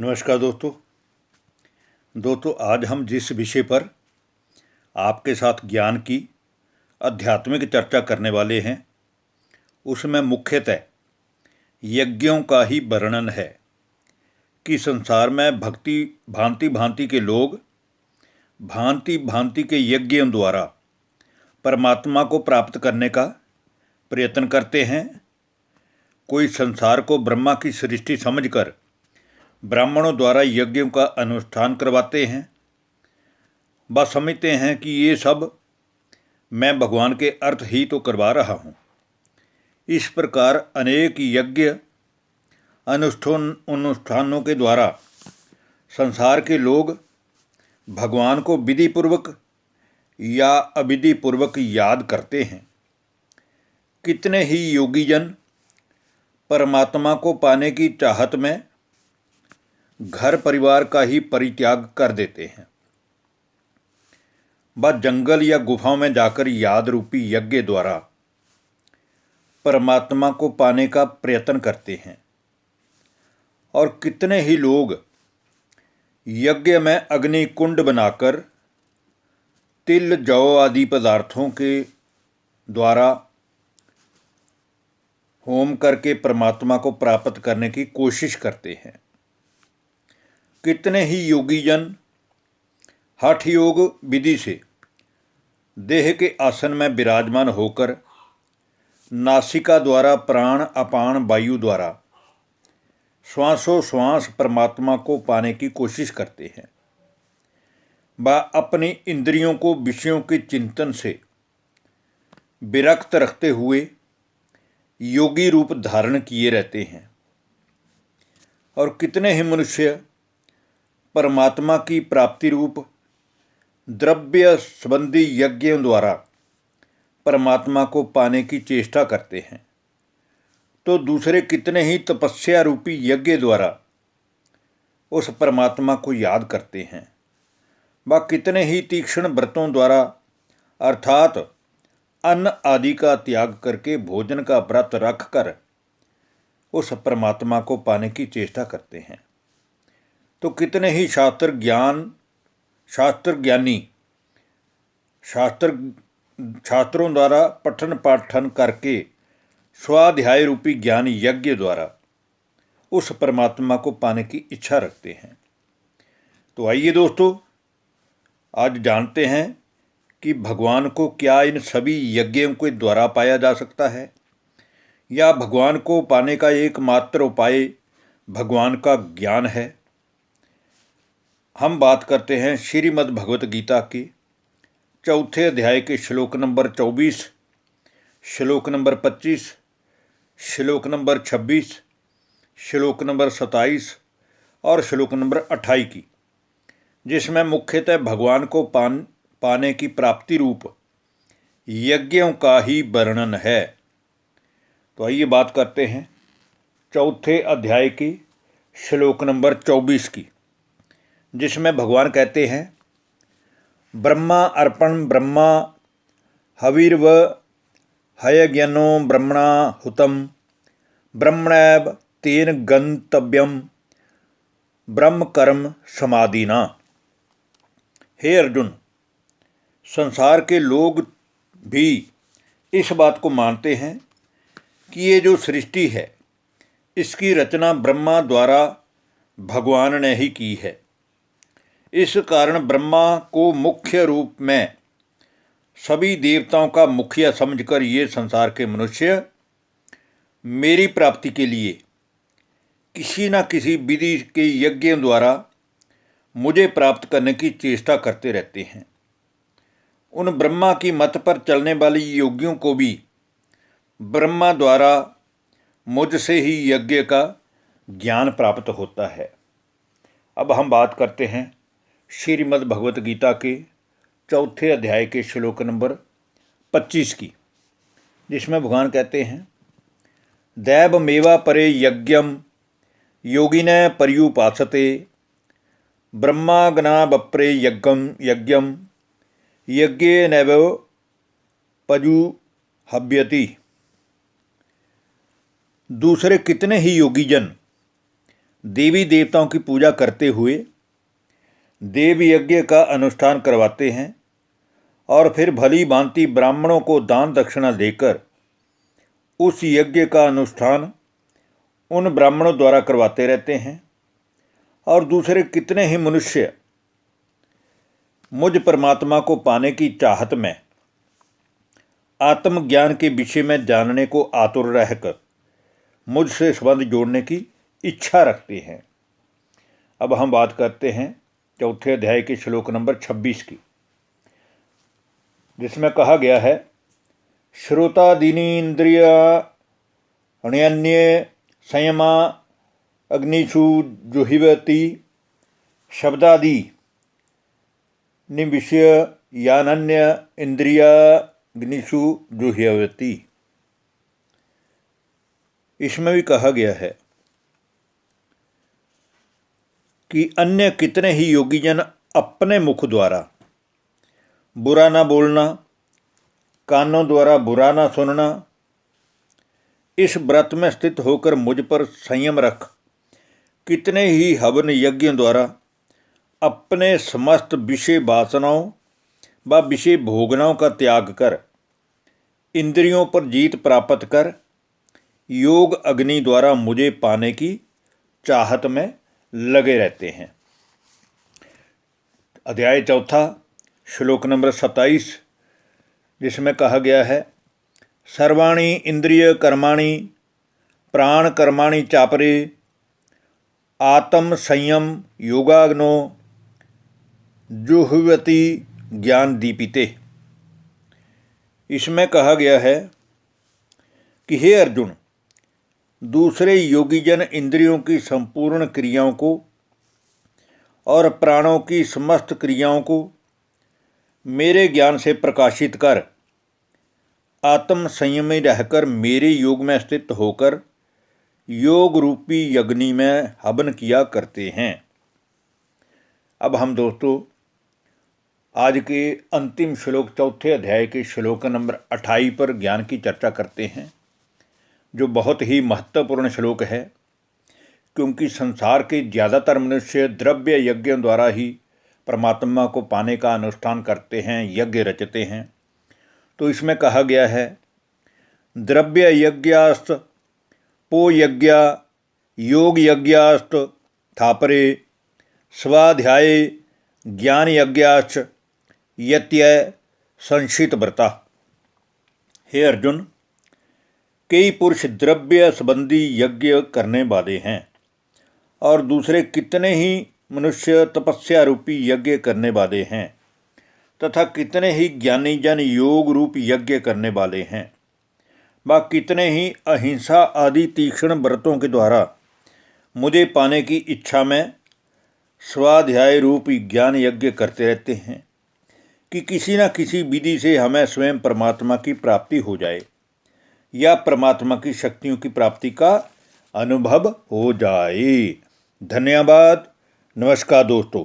नमस्कार दोस्तों आज हम जिस विषय पर आपके साथ ज्ञान की आध्यात्मिक चर्चा करने वाले हैं उसमें मुख्यतः यज्ञों का ही वर्णन है कि संसार में भांति भांति के लोग भांति भांति के यज्ञों द्वारा परमात्मा को प्राप्त करने का प्रयत्न करते हैं। कोई संसार को ब्रह्मा की सृष्टि समझकर ब्राह्मणों द्वारा यज्ञों का अनुष्ठान करवाते हैं। बस समझते हैं कि ये सब मैं भगवान के अर्थ ही तो करवा रहा हूँ। इस प्रकार अनेक यज्ञ अनुष्ठानों के द्वारा संसार के लोग भगवान को विधिपूर्वक या अविधिपूर्वक याद करते हैं। कितने ही योगीजन परमात्मा को पाने की चाहत में घर परिवार का ही परित्याग कर देते हैं। वह जंगल या गुफाओं में जाकर याद रूपी यज्ञ द्वारा परमात्मा को पाने का प्रयत्न करते हैं। और कितने ही लोग यज्ञ में अग्नि कुंड बनाकर तिल जौ आदि पदार्थों के द्वारा होम करके परमात्मा को प्राप्त करने की कोशिश करते हैं। कितने ही योगीजन हठ योग विधि से देह के आसन में विराजमान होकर नासिका द्वारा प्राण अपान वायु द्वारा श्वासोश्वास परमात्मा को पाने की कोशिश करते हैं। वह अपनी इंद्रियों को विषयों के चिंतन से विरक्त रखते हुए योगी रूप धारण किए रहते हैं। और कितने ही मनुष्य परमात्मा की प्राप्ति रूप द्रव्य संबंधी यज्ञों द्वारा परमात्मा को पाने की चेष्टा करते हैं, तो दूसरे कितने ही तपस्या रूपी यज्ञ द्वारा उस परमात्मा को याद करते हैं। वह कितने ही तीक्ष्ण व्रतों द्वारा अर्थात अन्न आदि का त्याग करके भोजन का व्रत रखकर उस परमात्मा को पाने की चेष्टा करते हैं। तो कितने ही शास्त्रों द्वारा पठन पाठन करके स्वाध्याय रूपी ज्ञान यज्ञ द्वारा उस परमात्मा को पाने की इच्छा रखते हैं। तो आइए दोस्तों आज जानते हैं कि भगवान को क्या इन सभी यज्ञों के द्वारा पाया जा सकता है, या भगवान को पाने का एकमात्र उपाय भगवान का ज्ञान है। हम बात करते हैं श्रीमद् भगवत गीता के चौथे अध्याय के श्लोक नंबर 24, श्लोक नंबर 25, श्लोक नंबर 26, श्लोक नंबर 27 और श्लोक नंबर 28 की, जिसमें मुख्यतः भगवान को पाने की प्राप्ति रूप यज्ञों का ही वर्णन है। तो आइए बात करते हैं चौथे अध्याय की श्लोक नंबर 24 की, जिसमें भगवान कहते हैं ब्रह्मा अर्पण ब्रह्मा हविर्व हयज्ञनो ब्रह्मणा हुतम ब्रह्मणैव तेन गंतव्यम ब्रह्म कर्म समाधिना। हे अर्जुन, संसार के लोग भी इस बात को मानते हैं कि ये जो सृष्टि है इसकी रचना ब्रह्मा द्वारा भगवान ने ही की है। इस कारण ब्रह्मा को मुख्य रूप में सभी देवताओं का मुखिया समझकर ये संसार के मनुष्य मेरी प्राप्ति के लिए किसी न किसी विधि के यज्ञों द्वारा मुझे प्राप्त करने की चेष्टा करते रहते हैं। उन ब्रह्मा की मत पर चलने वाले योगियों को भी ब्रह्मा द्वारा मुझसे ही यज्ञ का ज्ञान प्राप्त होता है। अब हम बात करते हैं श्रीमद् भगवत गीता के चौथे अध्याय के श्लोक नंबर 25 की, जिसमें भगवान कहते हैं दैवमेवा परे यज्ञम योगिने पर्युपासते ब्रह्माग्ना बप्रे यज्ञम यज्ञेनैव पजुहव्यति। दूसरे कितने ही योगीजन देवी देवताओं की पूजा करते हुए देव यज्ञ का अनुष्ठान करवाते हैं और फिर भली भांति ब्राह्मणों को दान दक्षिणा देकर उस यज्ञ का अनुष्ठान उन ब्राह्मणों द्वारा करवाते रहते हैं। और दूसरे कितने ही मनुष्य मुझ परमात्मा को पाने की चाहत में आत्मज्ञान के विषय में जानने को आतुर रहकर मुझसे संबंध जोड़ने की इच्छा रखते हैं। अब हम बात करते हैं चौथे अध्याय के श्लोक नंबर 26 की, जिसमें कहा गया है, श्रोतादीनी इंद्रियाण्यन्ये संयमा अग्निषु जुहिवति शब्दादि निविष्य यानन्य इंद्रियाग्निषु जुह्यवति। इसमें भी कहा गया है कि अन्य कितने ही योगीजन अपने मुख द्वारा बुरा ना बोलना, कानों द्वारा बुरा ना सुनना, इस व्रत में स्थित होकर मुझ पर संयम रख कितने ही हवन यज्ञों द्वारा अपने समस्त विषय वासनाओं व विषय भोगनाओं का त्याग कर इंद्रियों पर जीत प्राप्त कर योग अग्नि द्वारा मुझे पाने की चाहत में लगे रहते हैं। अध्याय चौथा श्लोक नंबर 27, जिसमें कहा गया है, सर्वाणि इंद्रिय कर्माणि प्राण कर्माणि चापरे आत्म संयम योगाग्नो जुह्वति ज्ञान दीपिते। इसमें कहा गया है कि हे अर्जुन, दूसरे योगीजन इंद्रियों की संपूर्ण क्रियाओं को और प्राणों की समस्त क्रियाओं को मेरे ज्ञान से प्रकाशित कर आत्म संयम में रहकर मेरे योग में स्थित होकर योग रूपी यज्ञ में हवन किया करते हैं। अब हम दोस्तों आज के अंतिम श्लोक चौथे अध्याय के श्लोक नंबर 28 पर ज्ञान की चर्चा करते हैं, जो बहुत ही महत्वपूर्ण श्लोक है, क्योंकि संसार के ज़्यादातर मनुष्य द्रव्य यज्ञों द्वारा ही परमात्मा को पाने का अनुष्ठान करते हैं, यज्ञ रचते हैं। तो इसमें कहा गया है, द्रव्य यज्ञास्त पो यज्ञ योग यज्ञास्त थापरे स्वाध्याय ज्ञान यज्ञाश्च यत्यय संशित व्रता। हे अर्जुन, कई पुरुष द्रव्य संबंधी यज्ञ करने वाले हैं और दूसरे कितने ही मनुष्य तपस्या रूपी यज्ञ करने वाले हैं तथा कितने ही ज्ञानी जन योग रूप यज्ञ करने वाले हैं, व कितने ही अहिंसा आदि तीक्ष्ण व्रतों के द्वारा मुझे पाने की इच्छा में स्वाध्याय रूप ज्ञान यज्ञ करते रहते हैं कि किसी न किसी विधि से हमें स्वयं परमात्मा की प्राप्ति हो जाए या परमात्मा की शक्तियों की प्राप्ति का अनुभव हो जाए। धन्यवाद। नमस्कार दोस्तों।